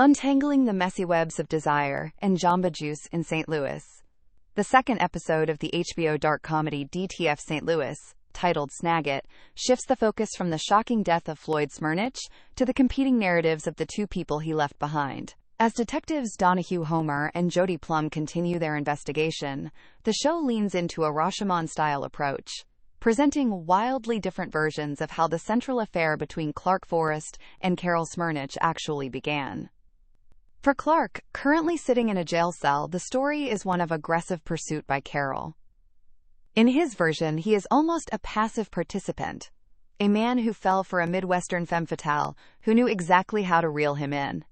Untangling the Messy Webs of Desire and Jamba Juice in St. Louis. The second episode of the HBO dark comedy DTF St., titled Snag It, shifts the focus from the shocking death of Floyd Smernitch to the competing narratives of the two people he left behind. As detectives Donoghue Homer and Jodie Plumb continue their investigation, the show leans into a Rashomon-style approach, presenting wildly different versions of how the central affair between Clark Forrest and Carol Smernitch actually began. For Clark, currently sitting in a jail cell, the story is one of aggressive pursuit by Carol. In his version, he is almost a passive participant, a man who fell for a Midwestern femme fatale who knew exactly how to reel him in.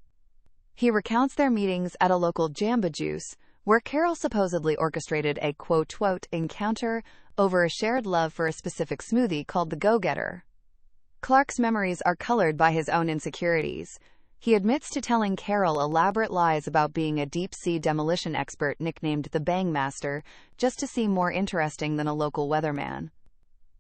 He recounts their meetings at a local Jamba Juice, where Carol supposedly orchestrated a quote encounter over a shared love for a specific smoothie called the Go-Getter. Clark's memories are colored by his own insecurities. He admits to telling Carol elaborate lies about being a deep-sea demolition expert nicknamed the Bang Master, just to seem more interesting than a local weatherman.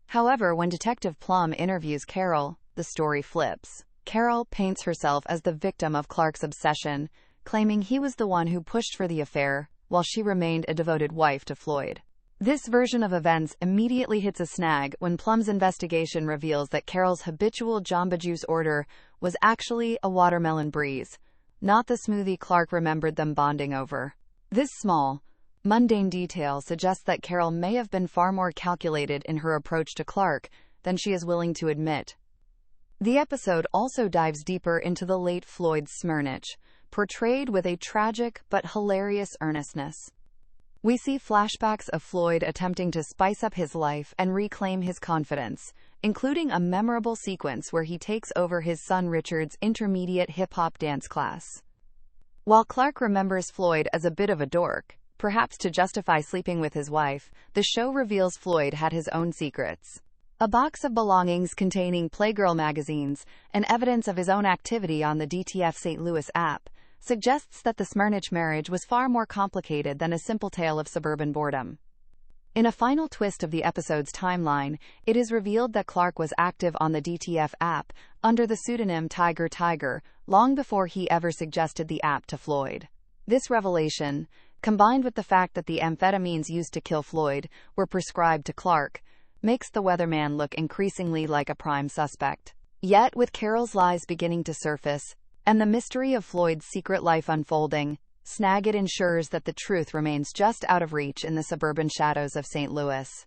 However, when Detective Plumb interviews Carol, the story flips. Carol paints herself as the victim of Clark's obsession, claiming he was the one who pushed for the affair, while she remained a devoted wife to Floyd. This version of events immediately hits a snag when Plumb's investigation reveals that Carol's habitual Jamba Juice order was actually a watermelon breeze, not the smoothie Clark remembered them bonding over. This small, mundane detail suggests that Carol may have been far more calculated in her approach to Clark than she is willing to admit. The episode also dives deeper into the late Floyd Smernitch, portrayed with a tragic but hilarious earnestness. We see flashbacks of Floyd attempting to spice up his life and reclaim his confidence, including a memorable sequence where he takes over his son Richard's intermediate hip-hop dance class. While Clark remembers Floyd as a bit of a dork, perhaps to justify sleeping with his wife, the show reveals Floyd had his own secrets. A box of belongings containing Playgirl magazines and evidence of his own activity on the DTF St. app suggests that the Smernitch marriage was far more complicated than a simple tale of suburban boredom. In a final twist of the episode's timeline, it is revealed that Clark was active on the DTF app under the pseudonym Tiger long before he ever suggested the app to Floyd. This revelation, combined with the fact that the amphetamines used to kill Floyd were prescribed to Clark, makes the weatherman look increasingly like a prime suspect. Yet, with Carol's lies beginning to surface, and the mystery of Floyd's secret life unfolding, Snag It ensures that the truth remains just out of reach in the suburban shadows of St. Louis.